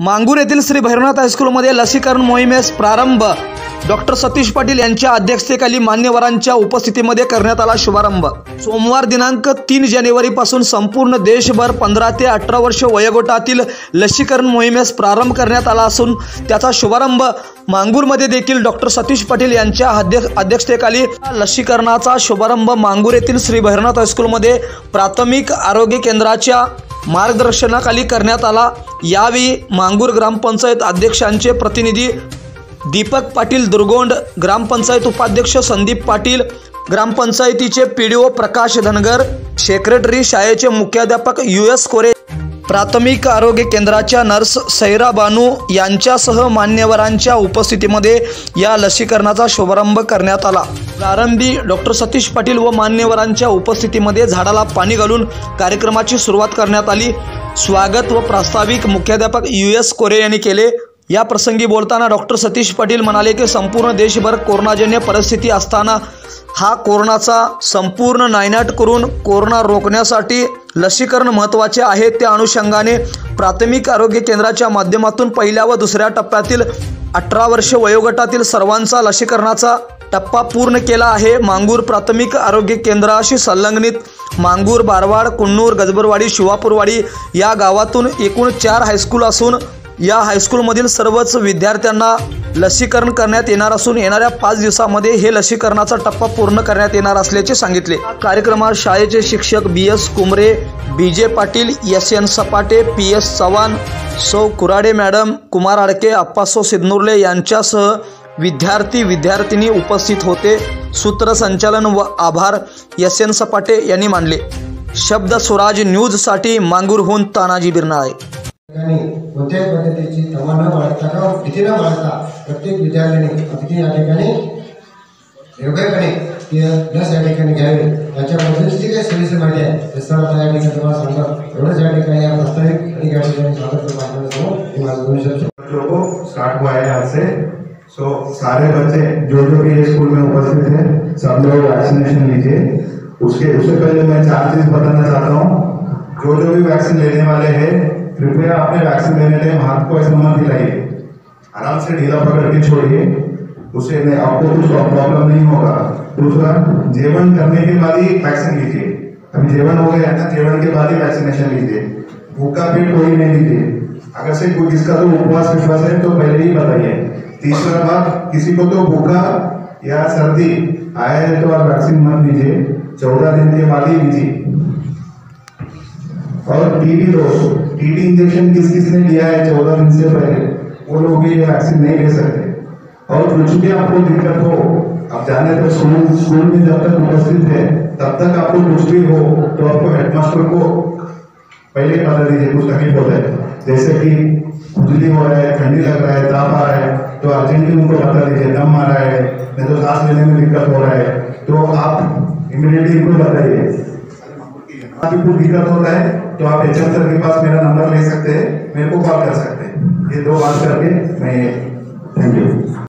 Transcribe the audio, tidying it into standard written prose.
मांगूर येथील श्री भैरवनाथ हायस्कूलमध्ये लसीकरण मोहिमेस प्रारंभ डॉक्टर सतीश पाटील यांच्या अध्यक्षतेखाली मान्यवरांच्या उपस्थितीमध्ये करण्यात आला शुभारंभ। सोमवार दिनांक 3 जानेवारी पासून संपूर्ण देशभर 15 ते 18 वर्ष वयोगटातील लसीकरण मोहिमेस प्रारंभ करण्यात आला असून त्याचा शुभारंभ मांगूरमध्ये देखील डॉक्टर सतीश पाटील यांच्या अध्यक्षतेखाली लसीकरणाचा शुभारंभ मांगूर येथील श्री भैरवनाथ हायस्कूलमध्ये प्राथमिक आरोग्य केंद्राच्या मार्गदर्शनाखाली करण्यात आला। यावेळी मांगूर ग्रामपंचायत अध्यक्षांचे प्रतिनिधी दीपक पाटील दुर्गोंड, ग्रामपंचायत उपाध्यक्ष संदीप पाटील, ग्रामपंचायतीचे पीडीओ प्रकाश धनगर, सेक्रेटरी शाळेचे मुख्याध्यापक US कोरे, प्राथमिक आरोग्य केंद्राच्या नर्स सैरा बानू यांच्यासह मान्यवरांच्या उपस्थितीमध्ये या लसीकरणाचा शुभारंभ करण्यात आला। प्रारंभी डॉक्टर सतीश पाटील व मान्यवरांच्या उपस्थितीमध्ये झाडाला पाणी घालून कार्यक्रमाची सुरुवात करण्यात आली। स्वागत व प्रास्ताविक मुख्याध्यापक US कोरे यांनी केले। या प्रसंगी बोलताना डॉक्टर सतीश पाटील म्हणाले की संपूर्ण देशभर कोरोनाजन्य परिस्थिती असताना हा कोरोनाचा संपूर्ण नायनाट करून कोरोना रोखण्यासाठी लसीकरण महत्त्वाचे आहे। त्या अनुषंगाने प्राथमिक आरोग्य केंद्राच्या माध्यमातून पहिल्या व दुसऱ्या टप्प्यातील 18 वर्ष वयोगटातील सर्वांचा लसीकरणाचा टप्पा पूर्ण केला आहे। मांगूर प्राथमिक आरोग्य केंद्राशी संलग्नित मांगूर, बारवाड, कुन्नूर, गजबरवाडी, शिवापूरवाडी या गावातून एकूण 4 हायस्कूल असून या हायस्कूलमधील सर्वच विद्यार्थ्यांना लसीकरण करण्यात येणार असून येणाऱ्या 5 दिवसांमध्ये हे लसीकरणाचा टप्पा पूर्ण करण्यात येणार असल्याचे सांगितले। कार्यक्रमात शाळेचे शिक्षक BS Kumre, BJ Patil, SN सपाटे, PS चव्हाण, सौ कुराडे मॅडम, कुमार आडके, अप्पासो सिद्नूरले यांच्यासह विद्यार्थी विद्यार्थिनी उपस्थित होते। सूत्रसंचालन व आभार SN सपाटे यांनी मानले। शब्द स्वराज न्यूजसाठी मांगूरहून तानाजी बिरनाळे। कोणत्याही पद्धतीची तमा न बाळगता किंवा भीती न बाळगता प्रत्येक विद्यार्थ्याने अगदी या ठिकाणी योग्यपणे लस या ठिकाणी घ्यावी। याच्याबद्दलची जी काही सविस्तर माहिती आहे ते सर्व या ठिकाणी तुम्हाला सांगतात। एवढंच या ठिकाणी या प्रास्ताविक आणि या ठिकाणी स्वागत स्टार्ट हुआ है आज से। सो सारे बच्चे जो भी स्कूल में उपस्थित हैं सब लोग वैक्सीनेशन लीजिए। उससे पहले मैं 4 चीज बताना चाहता हूँ। जो भी वैक्सीन लेने वाले हैं कृपया अपने वैक्सीन लेने टाइम हाथ को ऐसे मत हिलाइए, आराम से ढीला पकड़ के छोड़िए, उससे आपको कुछ प्रॉब्लम नहीं होगा। दूसरा, जेवन करने के बाद ही वैक्सीन लीजिए। अभी जेवन हो गया ना, जेवन के बाद ही वैक्सीनेशन लीजिए। भूखा पेट कोई नहीं लीजिए। अगर से कोई किसका तो उपवास विश्वास है तो पहले ही बताइए। तीसरा बात, किसी को तो भूखा या सर्दी आया है तो आप वैक्सीन मत लीजिए, 14 दिन के बाद ही लीजिए। और टीडी डोज, टीडी इंजेक्शन किस किसने लिया है 14 दिन से पहले, वो लोग भी वैक्सीन नहीं ले सकते। और कुछ भी आपको दिक्कत हो, आप जाने तो स्कूल में जब तक उपस्थित है तब तक आपको कुछ भी हो तो आपको हेडमास्टर को पहले बता दीजिए। कुछ तकलीफ होता है जैसे कि खुजली हो रहा है, ठंडी लग रहा है, ताप आ रहा है तो अर्जेंटली उनको बता दीजिए। दम आ रहा है, नहीं तो सांस लेने में दिक्कत हो रहा है तो आप इमीडिएटली इनको बताइए। अभी कुछ दिक्कत होता है तो आप HM सर के पास मेरा नंबर ले सकते हैं, मेरे को कॉल कर सकते हैं। ये 2 बात करके मैं थैंक यू।